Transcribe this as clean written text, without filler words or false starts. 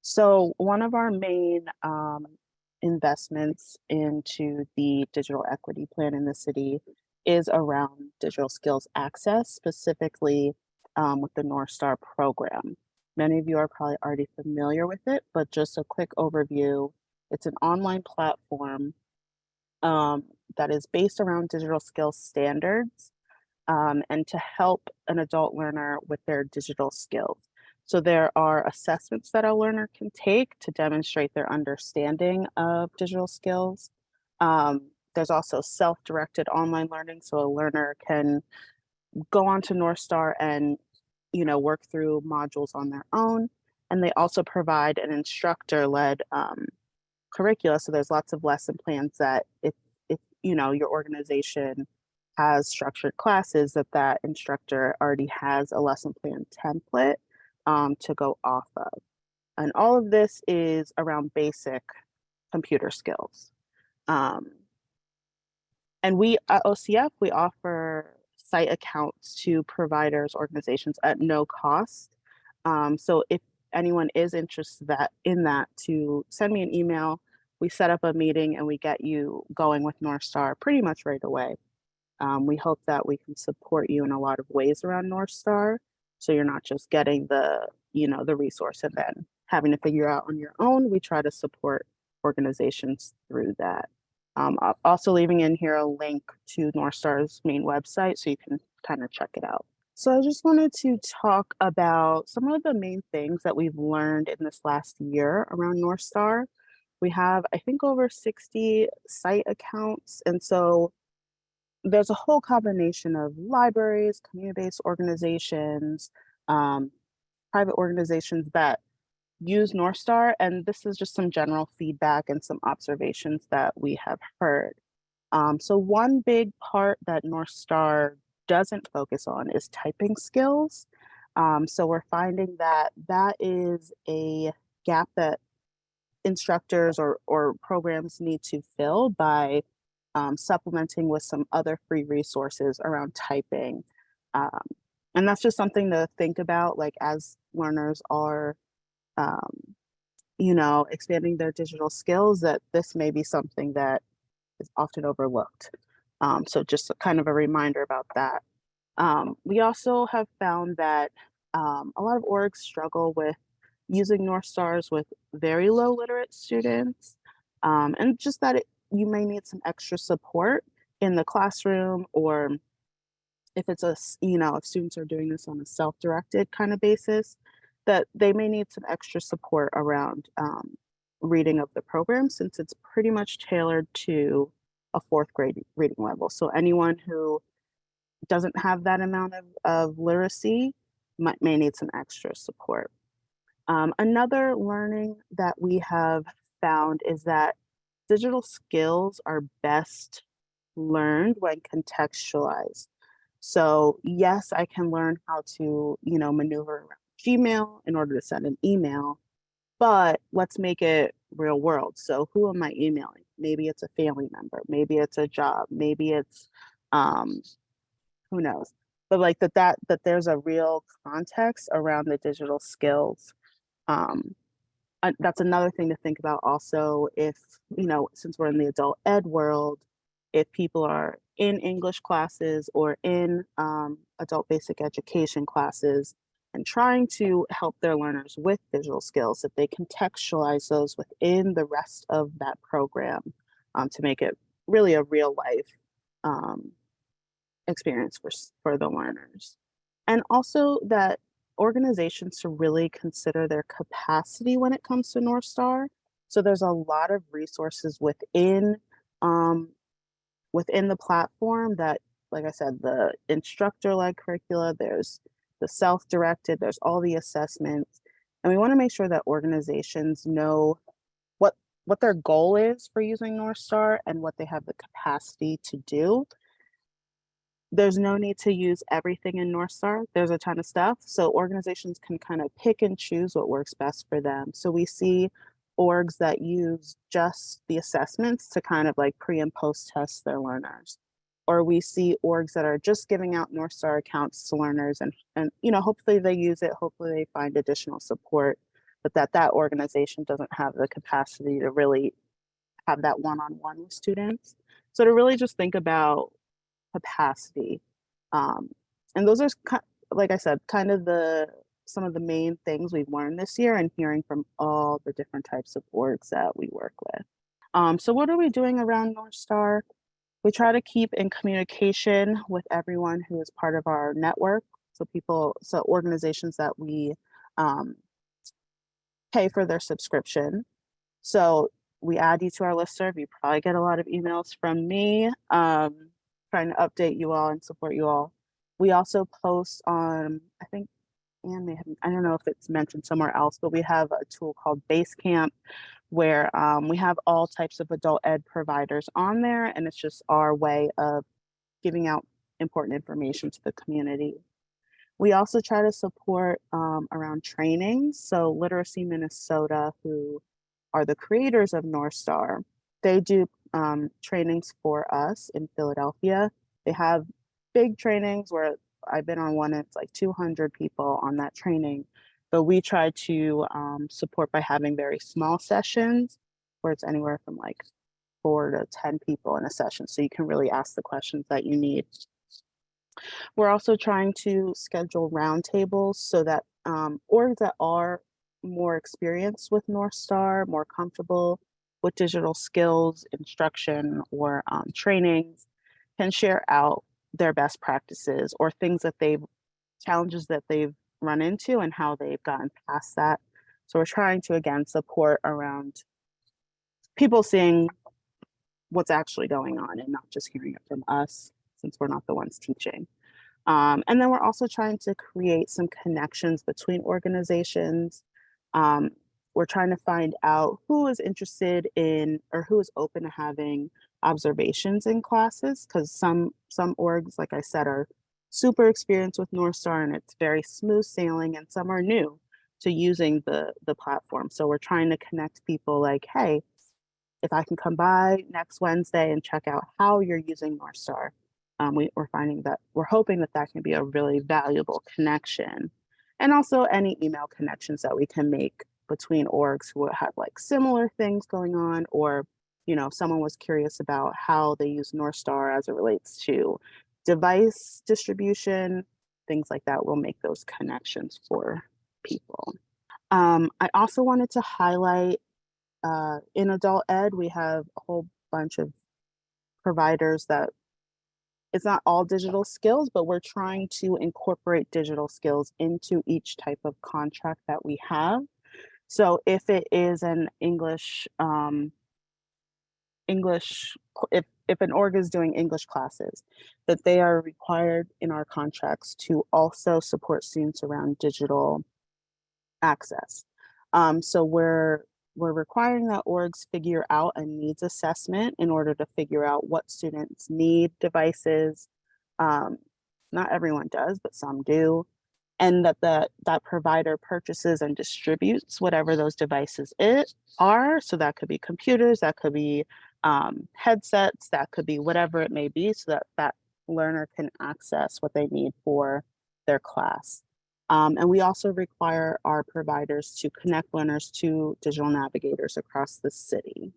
So one of our main investments into the digital equity plan in the city is around digital skills access, specifically with the Northstar program. Many of you are probably already familiar with it, but just a quick overview. It's an online platform um, that is based around digital skills standards and to help an adult learner with their digital skills. So there are assessments that a learner can take to demonstrate their understanding of digital skills. There's also self-directed online learning, so a learner can go on to Northstar and work through modules on their own. And they also provide an instructor-led curricula. So there's lots of lesson plans that if your organization has structured classes that instructor already has a lesson plan template to go off of. And all of this is around basic computer skills. Um, and we at OCF, we offer site accounts to providers, organizations at no cost. So if anyone is interested in that, to send me an email. We set up a meeting and we get you going with Northstar pretty much right away. We hope that we can support you in a lot of ways around Northstar, so you're not just getting the resource and then having to figure out on your own. We try to support organizations through that. Also leaving in here a link to Northstar's main website so you can kind of check it out. So I just wanted to talk about some of the main things that we've learned in this last year around Northstar. We have, I think, over 60 site accounts. And so there's a whole combination of libraries, community-based organizations, um, private organizations that use Northstar. And this is just some general feedback and some observations that we have heard. So one big part that Northstar doesn't focus on is typing skills. So we're finding that that is a gap that instructors or programs need to fill by supplementing with some other free resources around typing. Um, and that's just something to think about, like as learners are, expanding their digital skills, that this may be something that is often overlooked. So just kind of a reminder about that. We also have found that a lot of orgs struggle with using Northstars with very low literate students, and just that you may need some extra support in the classroom, or if it's if students are doing this on a self-directed kind of basis, that they may need some extra support around reading of the program, since it's pretty much tailored to a fourth grade reading level. So anyone who doesn't have that amount of literacy may need some extra support. Another learning that we have found is that digital skills are best learned when contextualized. So yes, I can learn how to, maneuver around Gmail in order to send an email, but let's make it real world. So who am I emailing? Maybe it's a family member, maybe it's a job, maybe it's um, who knows. But like that there's a real context around the digital skills. Um, that's another thing to think about also, if, since we're in the adult ed world, if people are in English classes or in adult basic education classes and trying to help their learners with digital skills, that they contextualize those within the rest of that program to make it really a real life um, experience for the learners. And also that organizations to really consider their capacity when it comes to Northstar. So there's a lot of resources um, within the platform that, like I said, the instructor-led curricula, there's the self-directed, there's all the assessments. And we want to make sure that organizations know what their goal is for using Northstar and what they have the capacity to do. There's no need to use everything in Northstar. There's a ton of stuff. So organizations can kind of pick and choose what works best for them. So we see orgs that use just the assessments to kind of like pre and post test their learners. Or we see orgs that are just giving out Northstar accounts to learners, and hopefully they use it, hopefully they find additional support. but that organization doesn't have the capacity to really have that one-on-one with students. So to really just think about capacity. Um, and those are, like I said, kind of some of the main things we've learned this year and hearing from all the different types of orgs that we work with. So what are we doing around Northstar? We try to keep in communication with everyone who is part of our network. So organizations that we um, pay for their subscription. So we add you to our listserv. You probably get a lot of emails from me trying to update you all and support you all. We also post on, I think, Anne may have, I don't know if it's mentioned somewhere else, but we have a tool called Basecamp where we have all types of adult ed providers on there, and it's just our way of giving out important information to the community. We also try to support around trainings. So Literacy Minnesota, who are the creators of Northstar, they do trainings for us in Philadelphia. They have big trainings where I've been on one, it's like 200 people on that training. But we try to support by having very small sessions where it's anywhere from like 4 to 10 people in a session. So you can really ask the questions that you need. We're also trying to schedule roundtables so that orgs that are more experienced with Northstar, more comfortable with digital skills, instruction, or trainings can share out their best practices or challenges that they've run into and how they've gotten past that. So we're trying to, again, support around people seeing what's actually going on and not just hearing it from us since we're not the ones teaching. And then we're also trying to create some connections between organizations. We're trying to find out who is interested in or who is open to having observations in classes, because some orgs, like I said, are super experienced with Northstar and it's very smooth sailing, and some are new to using the platform. So we're trying to connect people like, hey, if I can come by next Wednesday and check out how you're using Northstar. We're hoping that can be a really valuable connection, and also any email connections that we can make between orgs who have like similar things going on, or someone was curious about how they use Northstar as it relates to device distribution, things like that. We'll make those connections for people. I also wanted to highlight in adult ed, we have a whole bunch of providers that it's not all digital skills, but we're trying to incorporate digital skills into each type of contract that we have. So if it is an English, if an org is doing English classes, that they are required in our contracts to also support students around digital access. So we're requiring that orgs figure out a needs assessment in order to figure out what students need devices. Not everyone does, but some do. And that provider purchases and distributes whatever those devices are. So that could be computers, that could be headsets, that could be whatever it may be, so that learner can access what they need for their class. And we also require our providers to connect learners to digital navigators across the city.